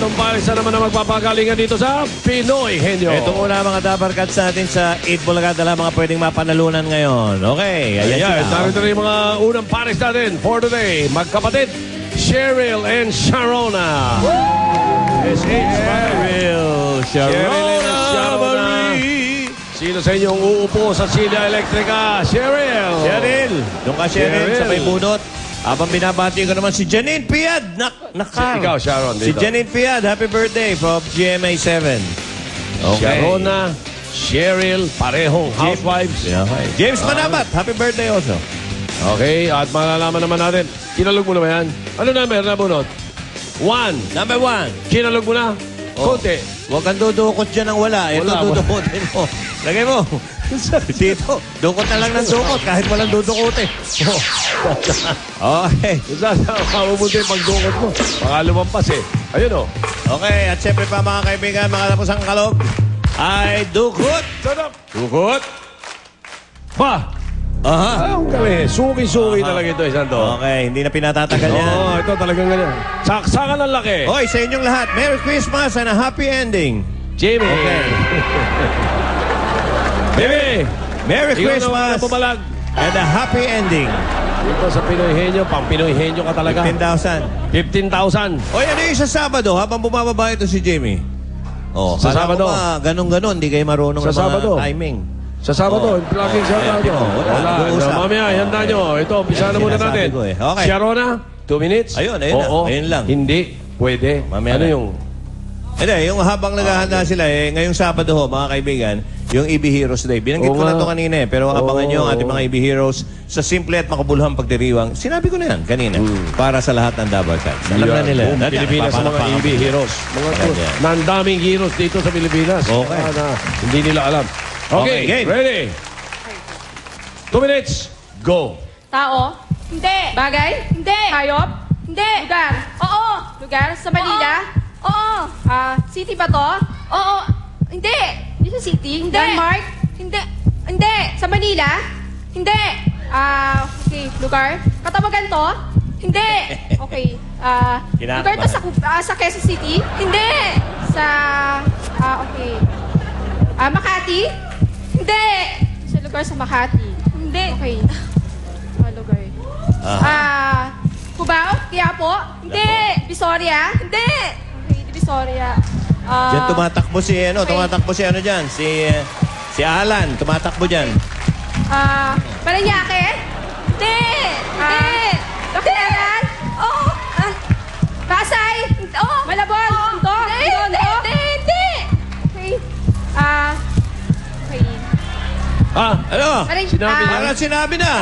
Unang pares na naman na magpapagalingan dito sa Pinoy Henyo. Ito muna mga dabarkats natin sa 8 Bulaga. Dala mga pwedeng mapanalunan ngayon. Okay, ayan sila. Narito na yung mga unang pares natin for today. Magkapatid, Cheryl and Sharona. Cheryl, Sharona. Sino sa inyong uupo sa Sila Electrica? Cheryl. Cheryl. Doon ka, Cheryl, sa may bunot. Habang binabati ko naman si Janine Piad. Ikaw, Sharon. Si Dito. Janine Piad, happy birthday from GMA 7. Okay. Sharona, Cheryl, parehong housewives. Okay. James Manabat, happy birthday also. Okay, at malalaman naman natin. Kinalog mo na ba yan? Ano na meron na bunot? 1. Number 1. Kinalog mo na? Konti. Huwag kang dudukot dyan ng wala. Ito dudukotin mo. Lagay mo. Dito, dukot na lang ng dukot kahit walang dudukotin. Okay. Saan mamumunti yung pagdukot mo? Baka lumampas eh. Ayun o. Okay, at syempre pa mga kaibigan, mga tapos ang kalog, ay dukot. Dukot. Pa! Aha. Ang galing. Suki-suki talaga ito, Santo. Okay, hindi na pinatatagal yan. Oo, ito talagang ganyan. Saksakan ang laki. Hoy, sa inyong lahat, Merry Christmas and a happy ending. Jimmy. Okay. Jimmy. Merry Christmas Pumalag. and a happy ending. Dito sa Pinoy Henyo, pang Pinoy Henyo ka talaga. 15,000. 15,000. Hoy, ano yung sa Sabado habang bumababa ito si Jimmy? Oh, Sa Sabado. Ganun-ganun, hindi kayo marunong Sa ng mga Sabado. timing. Sa Sabado, lagi siya tayo. Wala. Mamaya, handa nyo. Ito, umpisa na muna natin. Ko eh. Okay. Sharona, 2 minutes. Ayun na. Oo, Ayun lang. Hindi, pwede. Mamaya Ano na. yung... Hindi, yung habang naghahanda sila ngayong Sabado ho, mga kaibigan, yung EB Heroes Day. Binanggit ko na ito kanina pero abangan nyo ang ating mga EB Heroes sa simple at makabuluhang pagdiriwang. Sinabi ko na yan kanina. Para sa lahat ng dabarkats. Alam na nila. Buong Pilipinas sa mga EB Heroes. Nandaming heroes dito sa Pilipinas. Okay. Hindi nila alam. Okay, game. Ready? 2 minutes. Go. Tao? Hindi. Bagay? Hindi. Hayop? Hindi. Lugar? Oo. Lugar? Sa Manila? Oo. City ba to? Oo. Hindi. Hindi sa city. Hindi. Landmark? Hindi. Hindi. Sa Manila? Hindi. Okay. Lugar? Katawagan to? Hindi. Okay. Lugar to sa Quezon City? Hindi. Sa, okay. Makati? Hindi. Sa lugar sa Makati? Hindi. Okay. Lugar. Cubao? Quiapo? Hindi. Visoria? Hindi. Okay, Visoria. Diyan tumatakbo si tumatakbo si dyan, si Alan, tumatakbo dyan. Parañaque? Hindi. Hindi. Baclaran? Oo. Pasay? Oo. Malabon? Ito? Hindi. Hindi. Okay. Okay. Ano? Sinabi niya. Parang sinabi na.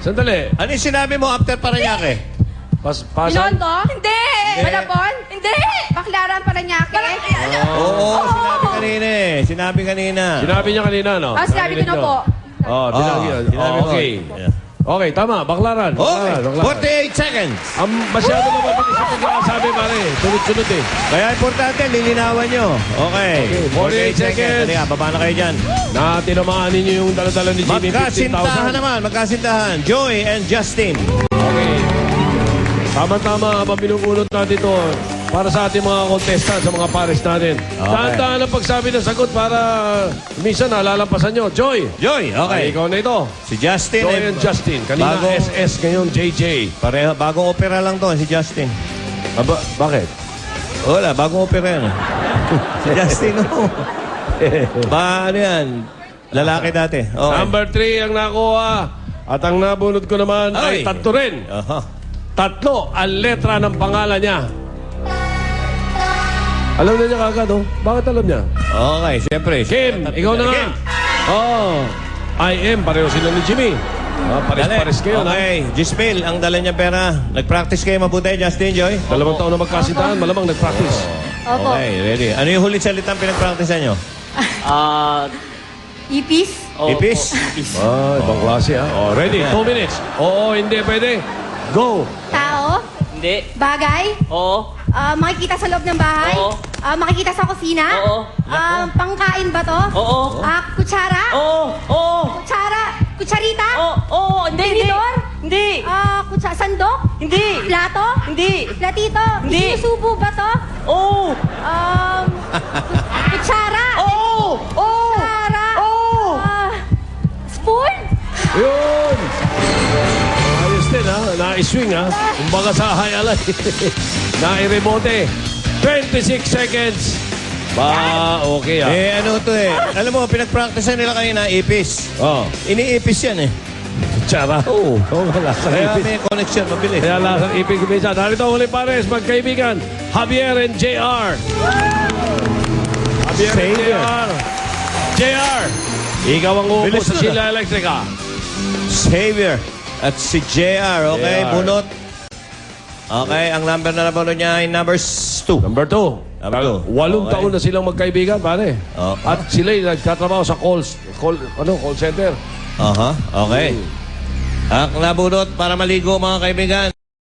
Sandali. Ano yung sinabi mo after Parañaque? Pasan? Binondo? Hindi. Malabon? Hindi. Baclaran, Parañaque? Oo, sinabi kanina eh. Sinabi kanina. Sinabi niya kanina, no? Sinabi ko na po. Sinabi ko. Okay. Okay, tama. Baklaran. Okay, Baklaran. 48 seconds. Masyado na mabilis sa pagkakasabi, pare. Sunod-sunod eh. Kaya importante, lilinawan nyo. Okay. 48 seconds. Halika, baba na kayo dyan. Na tinamaan ninyo yung dala-dala ni Jimmy. Magkasintahan 15,000. naman, magkasintahan. Joy and Justin. Okay. Tama-tama habang binubunot natin ito para sa ating mga contestant, sa mga pares natin. Okay. Dahan-dahan ang pagsabi ng sagot para minsan nalalampasan nyo. Joy! Joy, okay. Ay, ikaw na ito. Si Justin. Joy and Justin. Kanina Bagong- SS, ngayon JJ. Pareho, bagong opera lang to, si Justin. Bakit? Wala, bagong opera yan. Si Justin, no. Ano yan? Lalaki dati. Okay. Number 3 ang nakuha. At ang nabunod ko naman ay Ay. tatlo rin. Tatlo ang letra ng pangalan niya. Alam na niya kagad, oh. Bakit alam niya? Okay, siyempre. Kim, ikaw na nga. Kim. I am, pareho sila ni Jimmy. Pares-pares kayo, na. Okay, Gismil, ang dala niya pera. Nag-practice kayo mabuti, Justin, Joy? 2 taon na magkasintahan, malamang nag-practice. Opo. Okay, ready. Ano yung hulit salitang pinag-practice nyo? Ipis? Ipis? Ibang klase, ha? Oh, ready? 2 minutes. Oo, hindi, pwede. Go! Tao? Hindi. Bagay? Oo. Makikita sa loob ng bahay? Oo. Makikita sa kusina? Oo. Pangkain ba to? Oo. Kutsara? Oo. Oo. Kutsara? Kutsarita? Oo. Oo. Hindi. Hindi. Tinidor? Hindi. Sandok? Hindi. Plato? Hindi. Platito? Hindi. Sinusubo ba to? Oo. Kutsara? Oo. Oo. Kutsara? Oo. Spoon? Yun! Ayos din ha, na-swing ha. Kumbaga sa high alay. Na-remote. 26 seconds. Okay ha. Ano to Alam mo, pinag-practice nila kanina, ipis. Oh, Iniipis yan kutsara. Oo, wala sa Kaya ipis. may connection, mabilis. Kaya lasang ipig kumisa. Narito ang ulit pares, magkaibigan, Javier and JR. Javier and Savior. JR. JR, ikaw ang uupo Bilis sa na. Sheila Electrica. Xavier at si JR. Okay, JR. bunot. Okay, ang number na nabuno niya ay number 2. Number 2. Number two. 8 Okay. taon na silang magkaibigan, pare. Okay. At sila'y nagtatrabaho sa call center. Okay. Ang nabunot para maligo mga kaibigan.